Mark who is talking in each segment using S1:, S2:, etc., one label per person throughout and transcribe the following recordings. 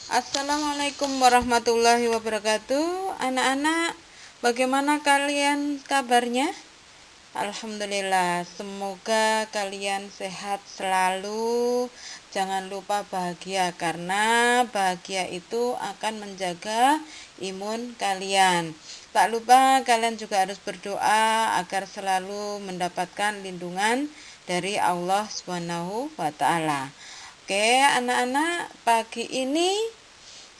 S1: Assalamualaikum warahmatullahi wabarakatuh. Anak-anak, bagaimana kalian kabarnya? Alhamdulillah, semoga kalian sehat selalu. Jangan lupa bahagia, karena bahagia itu akan menjaga imun kalian. Tak lupa kalian juga harus berdoa agar selalu mendapatkan lindungan dari Allah Subhanahu wa Ta'ala. Oke, anak-anak, pagi ini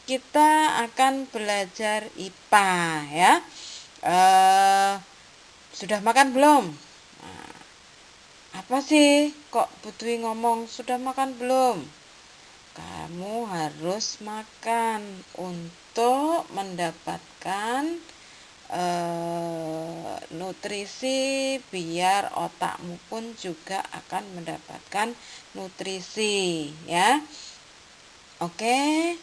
S1: kita akan belajar IPA ya. Sudah makan belum? Nah, apa sih kok Putri ngomong sudah makan belum? Kamu harus makan untuk mendapatkan nutrisi, biar otakmu pun juga akan mendapatkan nutrisi ya. Oke,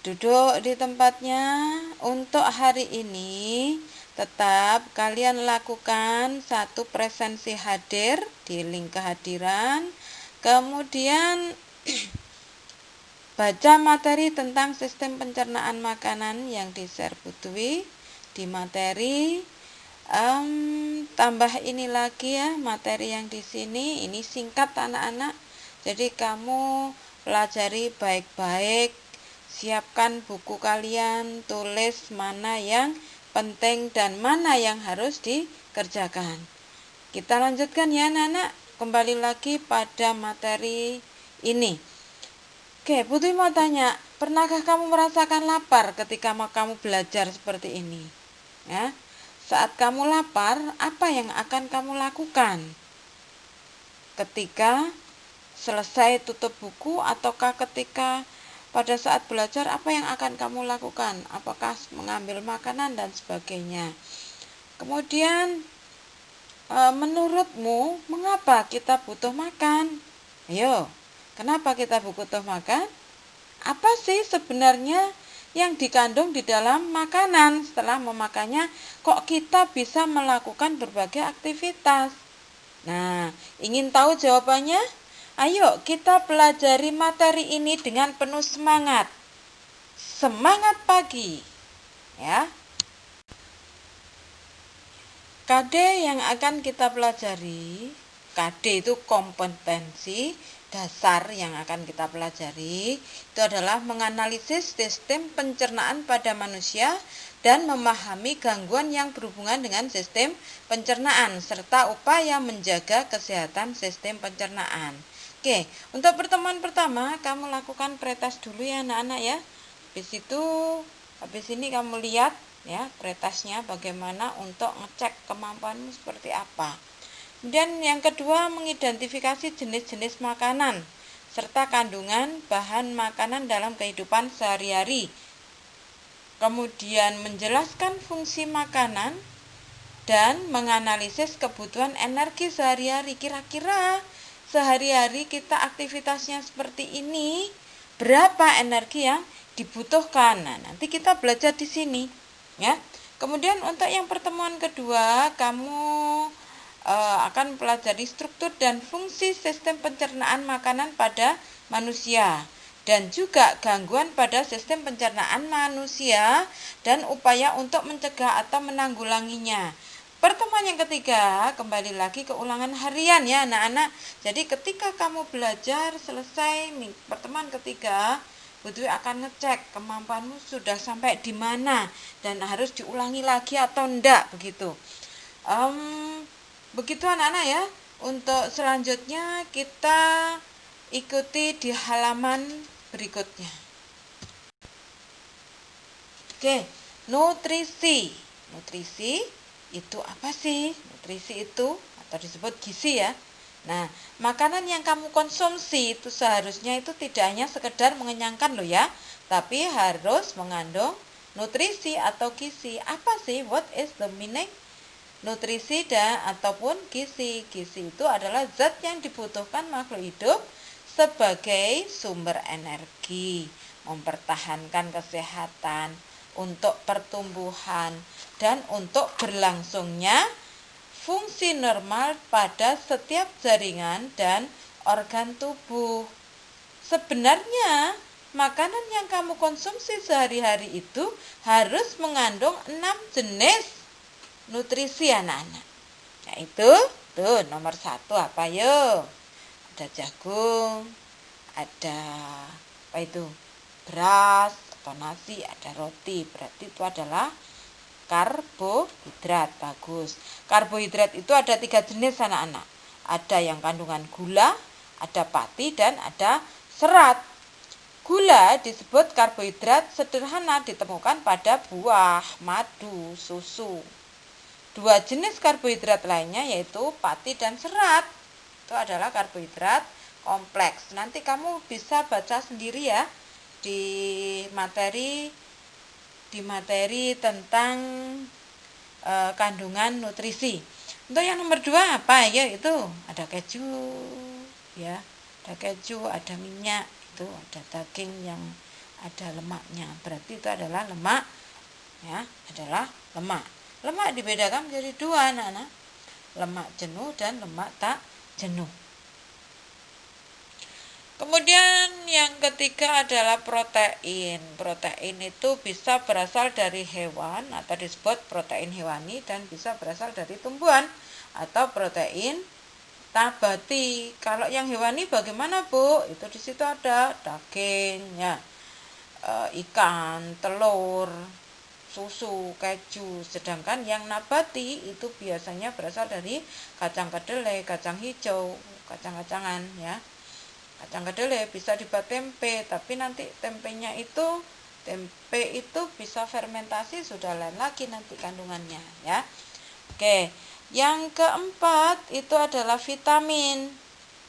S1: duduk di tempatnya. Untuk hari ini tetap kalian lakukan satu presensi hadir di link kehadiran, kemudian baca materi tentang sistem pencernaan makanan yang di-share Putwi di materi. Tambah ini lagi ya, materi yang di sini ini singkat anak-anak. Jadi kamu pelajari baik-baik, siapkan buku kalian, tulis mana yang penting dan mana yang harus dikerjakan. Kita lanjutkan ya anak-anak, kembali lagi pada materi ini. Oke, Putri mau tanya, pernahkah kamu merasakan lapar ketika kamu belajar seperti ini? Ya, saat kamu lapar, apa yang akan kamu lakukan? Ketika selesai tutup buku, ataukah ketika pada saat belajar, apa yang akan kamu lakukan? Apakah mengambil makanan dan sebagainya? Kemudian, menurutmu mengapa kita butuh makan? Ayo, kenapa kita butuh makan? Apa sih sebenarnya yang dikandung di dalam makanan? Setelah memakannya, kok kita bisa melakukan berbagai aktivitas? Nah, ingin tahu jawabannya? Ayo kita pelajari materi ini dengan penuh semangat. Semangat pagi. Ya. KD yang akan kita pelajari, KD itu kompetensi dasar yang akan kita pelajari, itu adalah menganalisis sistem pencernaan pada manusia dan memahami gangguan yang berhubungan dengan sistem pencernaan serta upaya menjaga kesehatan sistem pencernaan. Oke, untuk pertemuan pertama kamu lakukan pretest dulu ya anak-anak ya. Habis ini kamu lihat ya pretestnya bagaimana untuk ngecek kemampuanmu seperti apa. Kemudian yang kedua, mengidentifikasi jenis-jenis makanan serta kandungan bahan makanan dalam kehidupan sehari-hari. Kemudian menjelaskan fungsi makanan dan menganalisis kebutuhan energi sehari-hari. Kira-kira sehari-hari kita aktivitasnya seperti ini, berapa energi yang dibutuhkan? Nah, nanti kita belajar di sini ya. Kemudian untuk yang pertemuan kedua, kamu akan pelajari struktur dan fungsi sistem pencernaan makanan pada manusia dan juga gangguan pada sistem pencernaan manusia dan upaya untuk mencegah atau menanggulanginya. Pertemuan yang ketiga, kembali lagi ke ulangan harian ya anak-anak. Jadi ketika kamu belajar selesai pertemuan ketiga, Putri akan ngecek kemampuanmu sudah sampai di mana dan harus diulangi lagi atau enggak begitu. Begitu anak-anak ya. Untuk selanjutnya kita ikuti di halaman berikutnya. Oke, nutrisi. Nutrisi itu apa sih? Nutrisi itu atau disebut gizi ya. Nah, makanan yang kamu konsumsi itu seharusnya itu tidak hanya sekedar mengenyangkan loh ya, tapi harus mengandung nutrisi atau gizi. Apa sih? What is the meaning? Nutrisi dan ataupun gizi. Gizi itu adalah zat yang dibutuhkan makhluk hidup sebagai sumber energi, mempertahankan kesehatan, untuk pertumbuhan, dan untuk berlangsungnya fungsi normal pada setiap jaringan dan organ tubuh. Sebenarnya makanan yang kamu konsumsi sehari-hari itu harus mengandung 6 jenis nutrisi anak-anak. Yaitu, tuh nomor 1 apa yuk? Ada jagung, ada apa itu? Beras atau nasi, ada roti. Berarti itu adalah karbohidrat. Bagus. Karbohidrat itu ada 3 jenis anak-anak. Ada yang kandungan gula, ada pati, dan ada serat. Gula disebut karbohidrat sederhana ditemukan pada buah, madu, susu. 2 jenis karbohidrat lainnya yaitu pati dan serat. Itu adalah karbohidrat kompleks. Nanti kamu bisa baca sendiri ya di materi tentang kandungan nutrisi. Untuk yang nomor 2 apa ya? Itu ada keju ya, ada keju, ada minyak, itu ada daging yang ada lemaknya. Berarti itu adalah lemak ya, adalah lemak. Lemak dibedakan menjadi 2 anak-anak. Lemak jenuh dan lemak tak jenuh. Kemudian yang ketiga adalah protein. Protein itu bisa berasal dari hewan atau disebut protein hewani dan bisa berasal dari tumbuhan atau protein nabati. Kalau yang hewani bagaimana, Bu? Itu di situ ada daging ya, ikan, telur, susu, keju. Sedangkan yang nabati itu biasanya berasal dari kacang kedelai, kacang hijau, kacang-kacangan ya. Kacang kedelai bisa dibuat tempe, tapi nanti tempe itu bisa fermentasi, sudah lain lagi nanti kandungannya ya. Oke, yang keempat itu adalah vitamin.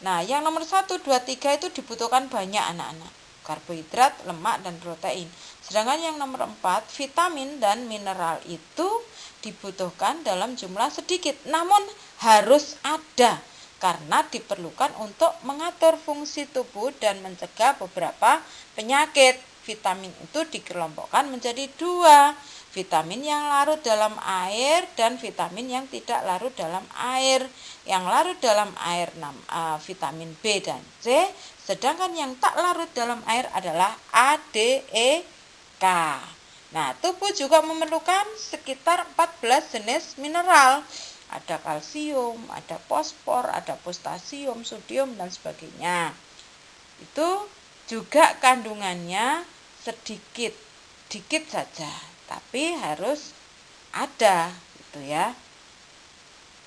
S1: Nah, yang nomor 1, 2, 3 itu dibutuhkan banyak anak-anak. Karbohidrat, lemak, dan protein. Sedangkan yang nomor 4, vitamin dan mineral itu dibutuhkan dalam jumlah sedikit, namun harus ada karena diperlukan untuk mengatur fungsi tubuh dan mencegah beberapa penyakit. Vitamin itu dikelompokkan menjadi 2, vitamin yang larut dalam air dan vitamin yang tidak larut dalam air. Yang larut dalam air vitamin B dan C, sedangkan yang tak larut dalam air adalah A, D, E, K. Nah, tubuh juga memerlukan sekitar 14 jenis mineral. Ada kalsium, ada fosfor, ada potasium, sodium, dan sebagainya. Itu juga kandungannya sedikit saja, tapi harus ada gitu ya.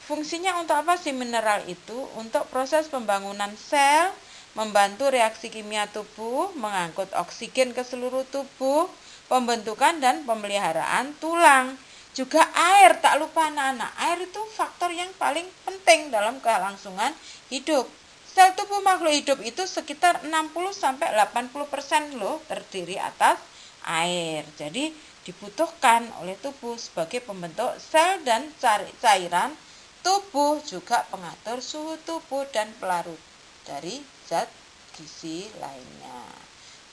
S1: Fungsinya untuk apa sih mineral itu? Untuk proses pembangunan sel, membantu reaksi kimia tubuh, mengangkut oksigen ke seluruh tubuh, pembentukan dan pemeliharaan tulang. Juga air, tak lupa anak-anak, air itu faktor yang paling penting dalam kelangsungan hidup. Sel tubuh makhluk hidup itu sekitar 60-80% loh terdiri atas air. Jadi dibutuhkan oleh tubuh sebagai pembentuk sel dan cairan tubuh, juga pengatur suhu tubuh dan pelarut dari zat gizi lainnya.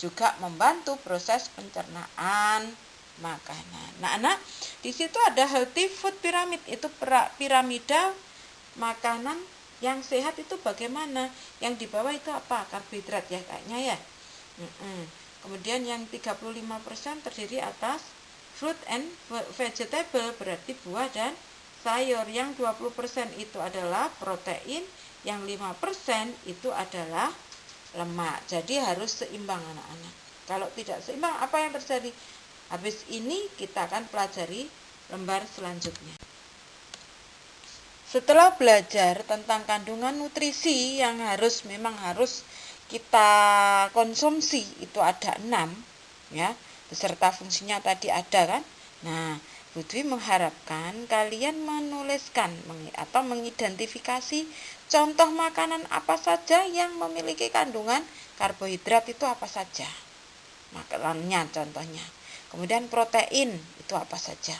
S1: Juga membantu proses pencernaan makanan. Nah, anak, di situ ada healthy food pyramid, itu piramida makanan yang sehat itu bagaimana? Yang di bawah itu apa? Karbohidrat ya kayaknya ya. Kemudian yang 35% terdiri atas fruit and vegetable, berarti buah dan sayur. Yang 20% itu adalah protein, yang 5% itu adalah lemak. Jadi harus seimbang anak-anak. Kalau tidak seimbang, apa yang terjadi? Habis ini kita akan pelajari lembar selanjutnya. Setelah belajar tentang kandungan nutrisi yang memang harus kita konsumsi, itu ada 6 ya, beserta fungsinya tadi ada kan. Nah, Bu Dwi mengharapkan kalian menuliskan atau mengidentifikasi contoh makanan apa saja yang memiliki kandungan karbohidrat, itu apa saja makanannya contohnya. Kemudian protein itu apa saja,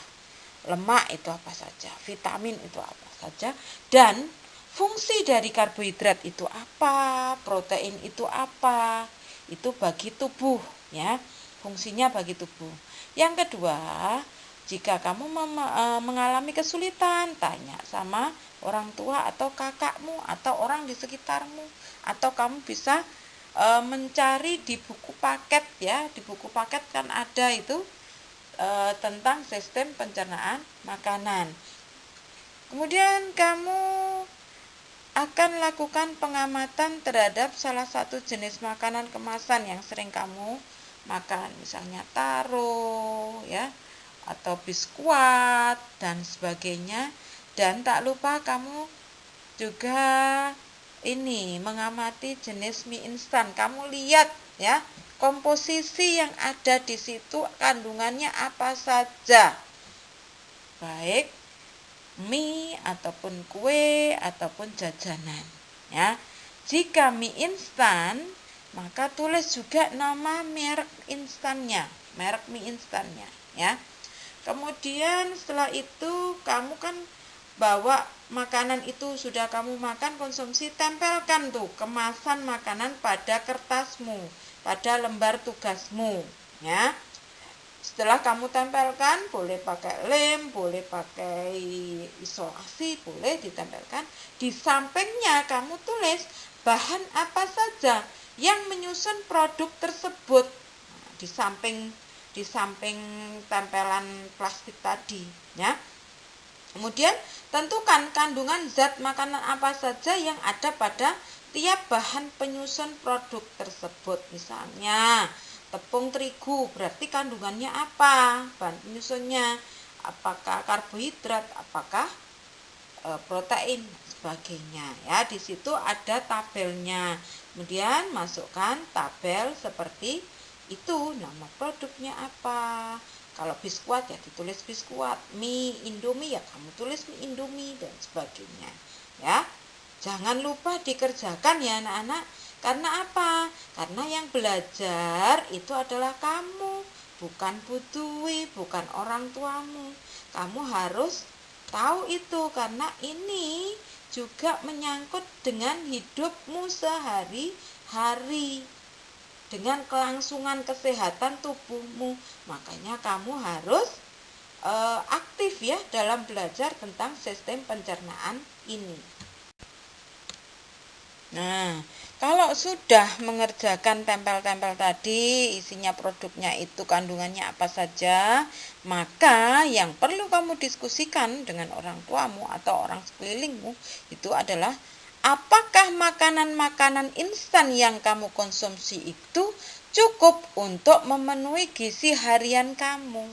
S1: lemak itu apa saja, vitamin itu apa saja, dan fungsi dari karbohidrat itu apa, protein itu apa, itu bagi tubuh ya, fungsinya bagi tubuh. Yang kedua, jika kamu mengalami kesulitan, tanya sama orang tua atau kakakmu atau orang di sekitarmu, atau kamu bisa mencari di buku paket ya. Di buku paket kan ada itu tentang sistem pencernaan makanan. Kemudian kamu akan lakukan pengamatan terhadap salah satu jenis makanan kemasan yang sering kamu makan, misalnya taro ya, atau biskuat dan sebagainya. Dan tak lupa kamu juga ini mengamati jenis mie instan. Kamu lihat ya, komposisi yang ada di situ kandungannya apa saja, baik mie ataupun kue ataupun jajanan ya. Jika mie instan, maka tulis juga nama merek instannya, merek mie instannya ya. Kemudian setelah itu kamu kan bawa makanan itu sudah kamu makan, konsumsi, tempelkan tuh kemasan makanan pada kertasmu, pada lembar tugasmu ya. Setelah kamu tempelkan, boleh pakai lem, boleh pakai isolasi, boleh ditempelkan. Di sampingnya kamu tulis bahan apa saja yang menyusun produk tersebut. Nah, di samping tempelan plastik tadi ya. Kemudian tentukan kandungan zat makanan apa saja yang ada pada tiap bahan penyusun produk tersebut. Misalnya tepung terigu, berarti kandungannya apa? Bahan penyusunnya apakah karbohidrat, apakah protein, sebagainya ya. Di situ ada tabelnya. Kemudian masukkan tabel seperti itu, nama produknya apa. Kalau biskuat ya ditulis biskuat, mie Indomie ya kamu tulis mie Indomie dan sebagainya ya. Jangan lupa dikerjakan ya anak-anak. Karena apa? Karena yang belajar itu adalah kamu, bukan Bu Dwi, bukan orang tuamu. Kamu harus tahu itu karena ini juga menyangkut dengan hidupmu sehari-hari, dengan kelangsungan kesehatan tubuhmu. Makanya kamu harus aktif ya dalam belajar tentang sistem pencernaan ini. Nah, kalau sudah mengerjakan tempel-tempel tadi, isinya produknya itu kandungannya apa saja, maka yang perlu kamu diskusikan dengan orang tuamu atau orang sekelilingmu itu adalah apakah makanan-makanan instan yang kamu konsumsi itu cukup untuk memenuhi gizi harian kamu.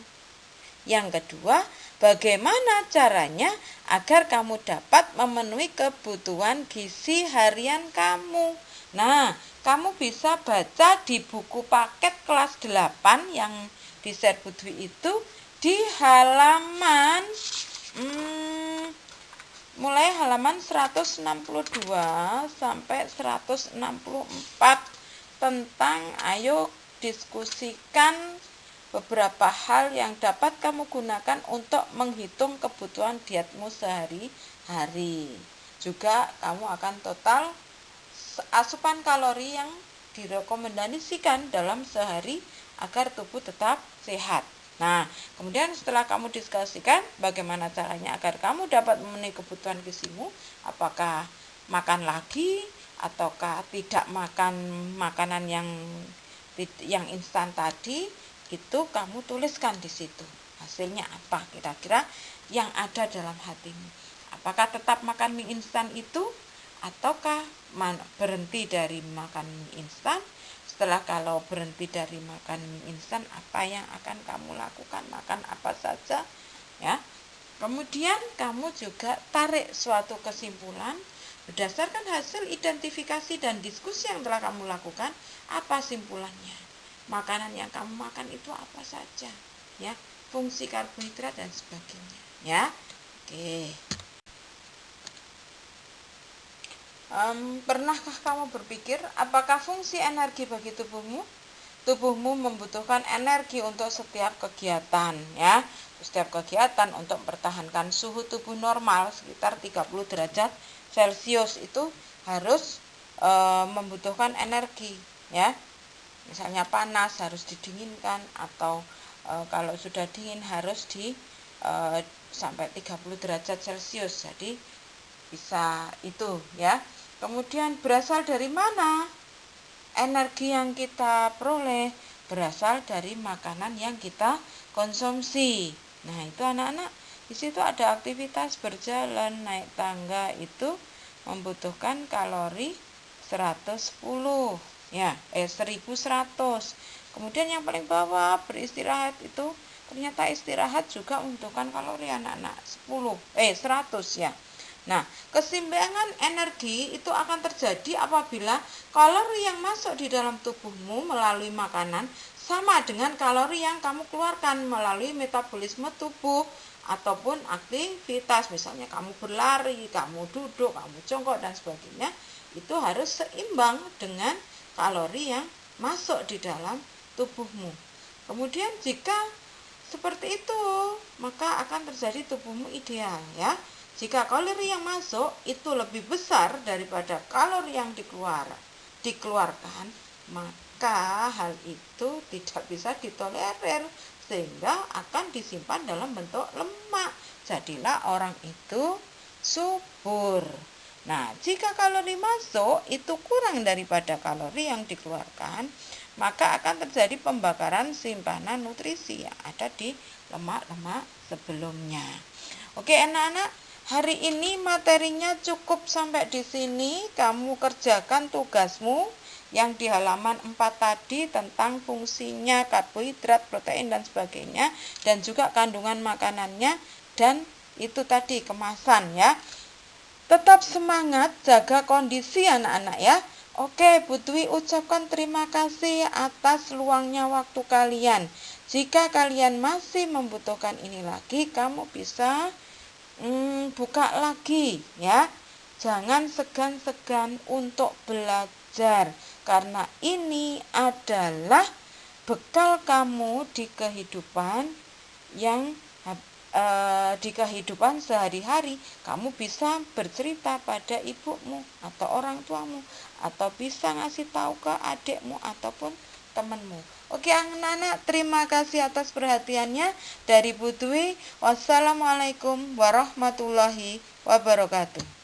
S1: Yang kedua, bagaimana caranya agar kamu dapat memenuhi kebutuhan gizi harian kamu. Nah, kamu bisa baca di buku paket kelas 8 yang di share Bu Dwi itu di halaman mulai halaman 162 sampai 164 tentang ayo diskusikan beberapa hal yang dapat kamu gunakan untuk menghitung kebutuhan dietmu sehari-hari. Juga kamu akan total asupan kalori yang direkomendasikan dalam sehari agar tubuh tetap sehat. Nah, kemudian setelah kamu diskusikan bagaimana caranya agar kamu dapat memenuhi kebutuhan gizimu, apakah makan lagi ataukah tidak makan makanan yang instan tadi, itu kamu tuliskan di situ. Hasilnya apa kira-kira yang ada dalam hatimu? Apakah tetap makan mie instan itu ataukah berhenti dari makan mie instan? Setelah kalau berhenti dari makan mie instan, apa yang akan kamu lakukan? Makan apa saja ya. Kemudian kamu juga tarik suatu kesimpulan berdasarkan hasil identifikasi dan diskusi yang telah kamu lakukan. Apa simpulannya? Makanan yang kamu makan itu apa saja ya, fungsi karbohidrat dan sebagainya ya. Oke. Pernahkah kamu berpikir apakah fungsi energi bagi tubuhmu? Tubuhmu membutuhkan energi untuk setiap kegiatan ya. Setiap kegiatan untuk mempertahankan suhu tubuh normal sekitar 30 derajat Celcius itu harus membutuhkan energi ya. Misalnya panas harus didinginkan atau kalau sudah dingin harus sampai 30 derajat Celcius. Jadi bisa itu ya. Kemudian berasal dari mana energi yang kita peroleh berasal dari makanan yang kita konsumsi. Nah, itu anak-anak, di situ ada aktivitas berjalan, naik tangga, itu membutuhkan kalori 110 ya, 1100. Kemudian yang paling bawah beristirahat, itu ternyata istirahat juga membutuhkan kalori anak-anak 100 ya. Nah, keseimbangan energi itu akan terjadi apabila kalori yang masuk di dalam tubuhmu melalui makanan sama dengan kalori yang kamu keluarkan melalui metabolisme tubuh ataupun aktivitas, misalnya kamu berlari, kamu duduk, kamu jongkok dan sebagainya, itu harus seimbang dengan kalori yang masuk di dalam tubuhmu. Kemudian jika seperti itu, maka akan terjadi tubuhmu ideal ya. Jika kalori yang masuk itu lebih besar daripada kalori yang dikeluarkan, maka hal itu tidak bisa ditolerir sehingga akan disimpan dalam bentuk lemak. Jadilah orang itu subur. Nah, jika kalori masuk itu kurang daripada kalori yang dikeluarkan, maka akan terjadi pembakaran simpanan nutrisi yang ada di lemak-lemak sebelumnya. Oke anak-anak, hari ini materinya cukup sampai di sini. Kamu kerjakan tugasmu yang di halaman 4 tadi tentang fungsinya karbohidrat, protein dan sebagainya, dan juga kandungan makanannya, dan itu tadi kemasan ya. Tetap semangat, jaga kondisi anak-anak ya. Oke, Bu Dwi ucapkan terima kasih atas luangnya waktu kalian. Jika kalian masih membutuhkan ini lagi, kamu bisa buka lagi ya. Jangan segan-segan untuk belajar, karena ini adalah bekal kamu di kehidupan sehari-hari. Kamu bisa bercerita pada ibumu atau orang tuamu, atau bisa ngasih tahu ke adikmu ataupun temanmu. Oke anak-anak, terima kasih atas perhatiannya. Dari Bu Dwi, wassalamualaikum warahmatullahi wabarakatuh.